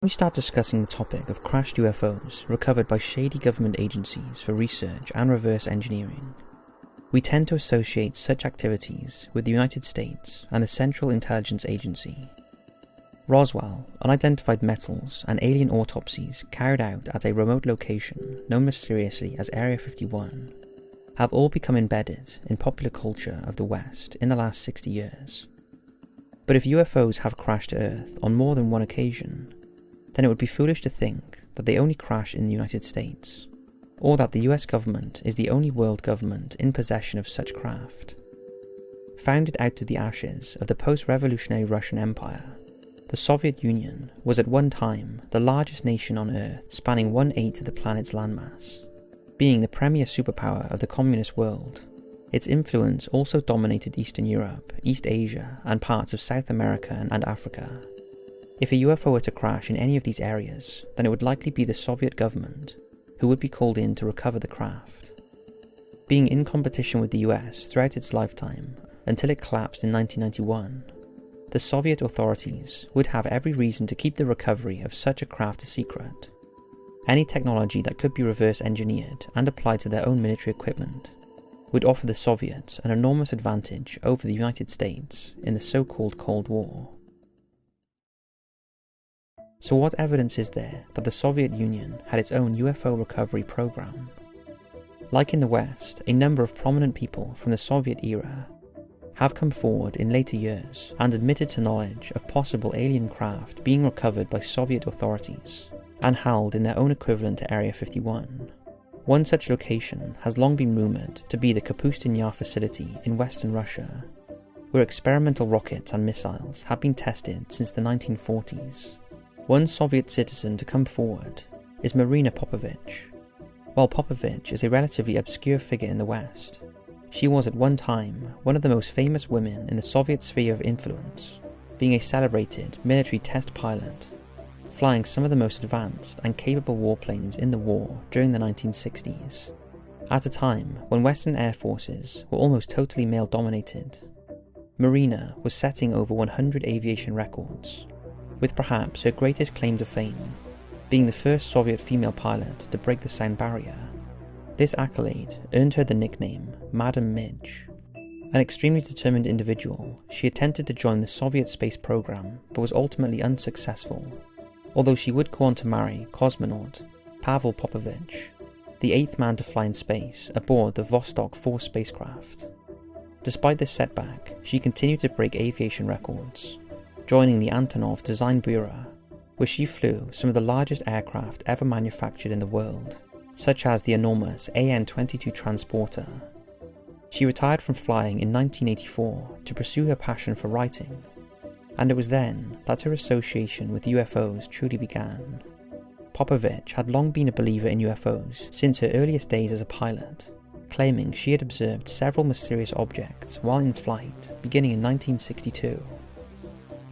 We start discussing the topic of crashed UFOs recovered by shady government agencies for research and reverse engineering. We tend to associate such activities with the United States and the Central Intelligence Agency. Roswell, unidentified metals, and alien autopsies carried out at a remote location known mysteriously as Area 51 have all become embedded in popular culture of the West in the last 60 years. But if UFOs have crashed to Earth on more than one occasion, then it would be foolish to think that they only crash in the United States, or that the US government is the only world government in possession of such craft. Founded out of the ashes of the post-revolutionary Russian Empire, the Soviet Union was at one time the largest nation on Earth, spanning 1/8 of the planet's landmass. Being the premier superpower of the communist world, its influence also dominated Eastern Europe, East Asia, and parts of South America and Africa. If a UFO were to crash in any of these areas, then it would likely be the Soviet government who would be called in to recover the craft. Being in competition with the US throughout its lifetime, until it collapsed in 1991, the Soviet authorities would have every reason to keep the recovery of such a craft a secret. Any technology that could be reverse engineered and applied to their own military equipment would offer the Soviets an enormous advantage over the United States in the so-called Cold War. So what evidence is there that the Soviet Union had its own UFO recovery program? Like in the West, a number of prominent people from the Soviet era have come forward in later years and admitted to knowledge of possible alien craft being recovered by Soviet authorities and held in their own equivalent to Area 51. One such location has long been rumoured to be the Kapustin Yar facility in western Russia, where experimental rockets and missiles have been tested since the 1940s. One Soviet citizen to come forward is Marina Popovich. While Popovich is a relatively obscure figure in the West, she was at one time one of the most famous women in the Soviet sphere of influence, being a celebrated military test pilot, flying some of the most advanced and capable warplanes in the war during the 1960s, at a time when Western air forces were almost totally male-dominated. Marina was setting over 100 aviation records, with perhaps her greatest claim to fame being the first Soviet female pilot to break the sound barrier. This accolade earned her the nickname Madam Midge. An extremely determined individual, she attempted to join the Soviet space program but was ultimately unsuccessful, although she would go on to marry cosmonaut Pavel Popovich, the 8th man to fly in space aboard the Vostok 4 spacecraft. Despite this setback, she continued to break aviation records, joining the Antonov Design Bureau, where she flew some of the largest aircraft ever manufactured in the world, such as the enormous AN-22 transporter. She retired from flying in 1984 to pursue her passion for writing, and it was then that her association with UFOs truly began. Popovich had long been a believer in UFOs since her earliest days as a pilot, claiming she had observed several mysterious objects while in flight beginning in 1962.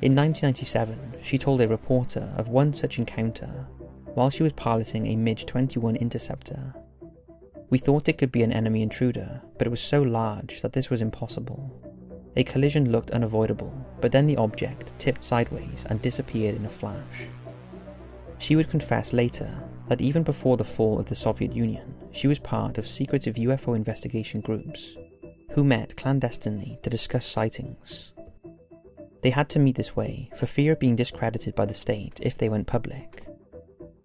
In 1997, she told a reporter of one such encounter while she was piloting a MiG-21 interceptor. "We thought it could be an enemy intruder, but it was so large that this was impossible. A collision looked unavoidable, but then the object tipped sideways and disappeared in a flash." She would confess later that even before the fall of the Soviet Union, she was part of secretive UFO investigation groups who met clandestinely to discuss sightings. They had to meet this way for fear of being discredited by the state if they went public.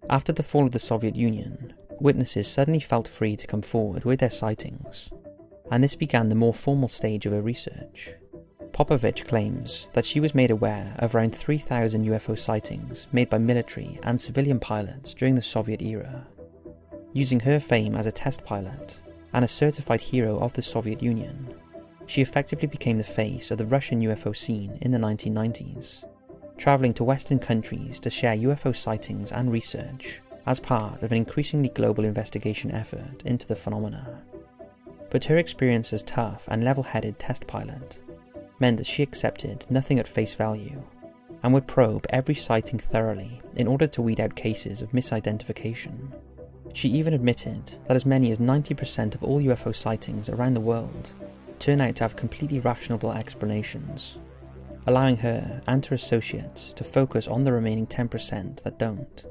After the fall of the Soviet Union, witnesses suddenly felt free to come forward with their sightings, and this began the more formal stage of her research. Popovich claims that she was made aware of around 3,000 UFO sightings made by military and civilian pilots during the Soviet era. Using her fame as a test pilot and a certified hero of the Soviet Union, she effectively became the face of the Russian UFO scene in the 1990s, travelling to Western countries to share UFO sightings and research as part of an increasingly global investigation effort into the phenomena. But her experience as tough and level-headed test pilot meant that she accepted nothing at face value and would probe every sighting thoroughly in order to weed out cases of misidentification. She even admitted that as many as 90% of all UFO sightings around the world turn out to have completely rational explanations. allowing her and her associates to focus on the remaining 10% that don't.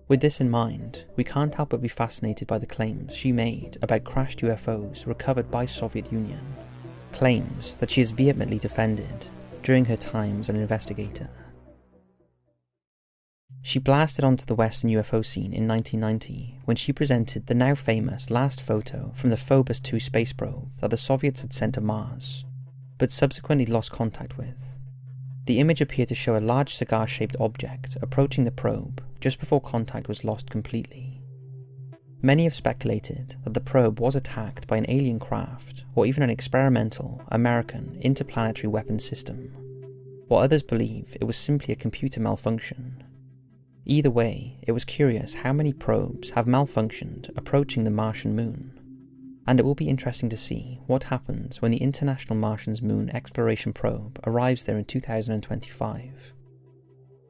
With this in mind, we can't help but be fascinated by the claims she made about crashed UFOs recovered by Soviet Union, claims that she has vehemently defended during her time as an investigator. She blasted onto the Western UFO scene in 1990 when she presented the now famous last photo from the Phobos 2 space probe that the Soviets had sent to Mars, but subsequently lost contact with. The image appeared to show a large cigar-shaped object approaching the probe just before contact was lost completely. Many have speculated that the probe was attacked by an alien craft or even an experimental American interplanetary weapons system, while others believe it was simply a computer malfunction. Either way, it was curious how many probes have malfunctioned approaching the Martian moon, and it will be interesting to see what happens when the International Martian Moon Exploration Probe arrives there in 2025.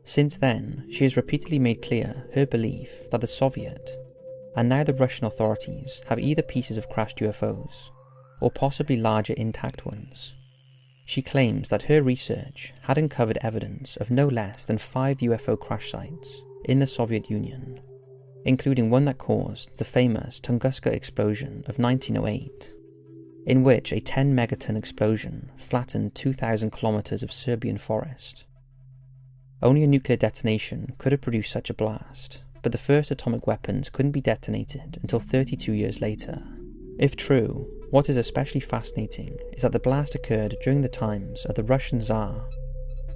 Since then, she has repeatedly made clear her belief that the Soviet, and now the Russian authorities, have either pieces of crashed UFOs, or possibly larger intact ones. She claims that her research had uncovered evidence of no less than 5 UFO crash sites in the Soviet Union, including one that caused the famous Tunguska explosion of 1908, in which a 10 megaton explosion flattened 2,000 kilometers of Serbian forest. Only a nuclear detonation could have produced such a blast, but the first atomic weapons couldn't be detonated until 32 years later. If true, what is especially fascinating is that the blast occurred during the times of the Russian Tsar,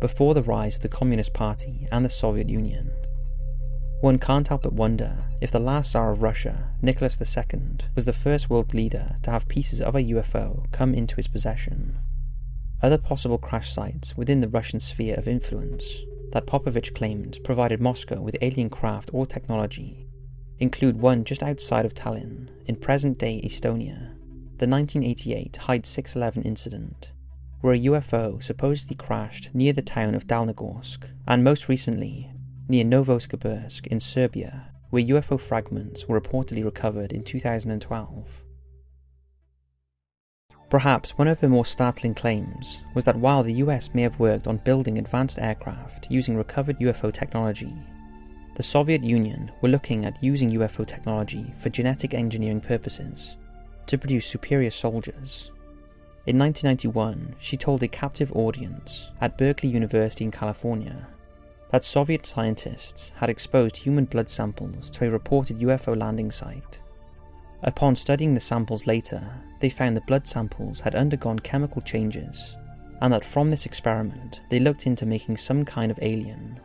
before the rise of the Communist Party and the Soviet Union. One can't help but wonder if the last Tsar of Russia, Nicholas II, was the first world leader to have pieces of a UFO come into his possession. Other possible crash sites within the Russian sphere of influence that Popovich claimed provided Moscow with alien craft or technology include one just outside of Tallinn, in present-day Estonia, the 1988 Height 611 incident, where a UFO supposedly crashed near the town of Dalnogorsk, and most recently, near Novosibirsk in Serbia, where UFO fragments were reportedly recovered in 2012. Perhaps one of her more startling claims was that while the US may have worked on building advanced aircraft using recovered UFO technology, the Soviet Union were looking at using UFO technology for genetic engineering purposes to produce superior soldiers. In 1991, she told a captive audience at Berkeley University in California that Soviet scientists had exposed human blood samples to a reported UFO landing site. Upon studying the samples later, they found the blood samples had undergone chemical changes, and that from this experiment they looked into making some kind of alien,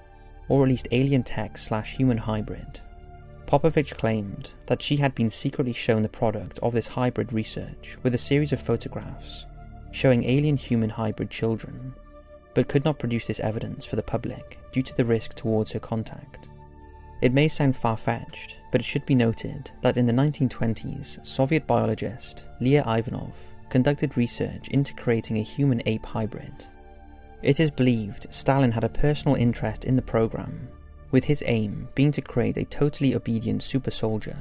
or at least alien tech/human hybrid. Popovich claimed that she had been secretly shown the product of this hybrid research with a series of photographs showing alien-human hybrid children, but could not produce this evidence for the public due to the risk towards her contact. It may sound far-fetched, but it should be noted that in the 1920s, Soviet biologist Leah Ivanov conducted research into creating a human-ape hybrid. It is believed Stalin had a personal interest in the program, with his aim being to create a totally obedient super soldier,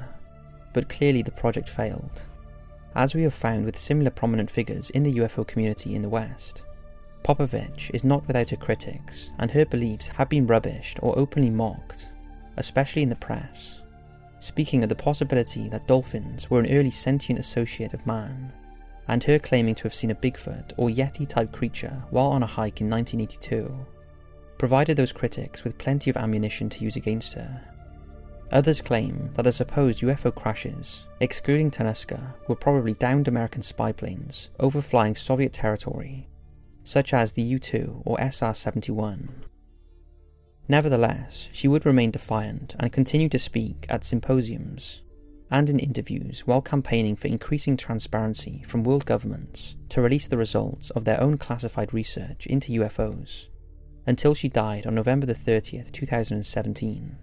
but clearly the project failed. As we have found with similar prominent figures in the UFO community in the West, Popovich is not without her critics, and her beliefs have been rubbished or openly mocked, especially in the press, speaking of the possibility that dolphins were an early sentient associate of man, and her claiming to have seen a Bigfoot or Yeti-type creature while on a hike in 1982, provided those critics with plenty of ammunition to use against her. Others claim that the supposed UFO crashes, excluding Tunguska, were probably downed American spy planes overflying Soviet territory, such as the U-2 or SR-71. Nevertheless, she would remain defiant and continue to speak at symposiums and in interviews while campaigning for increasing transparency from world governments to release the results of their own classified research into UFOs, until she died on November 30th, 2017.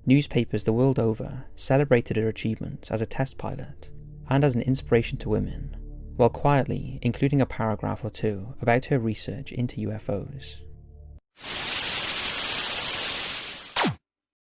Newspapers the world over celebrated her achievements as a test pilot and as an inspiration to women, while quietly including a paragraph or two about her research into UFOs.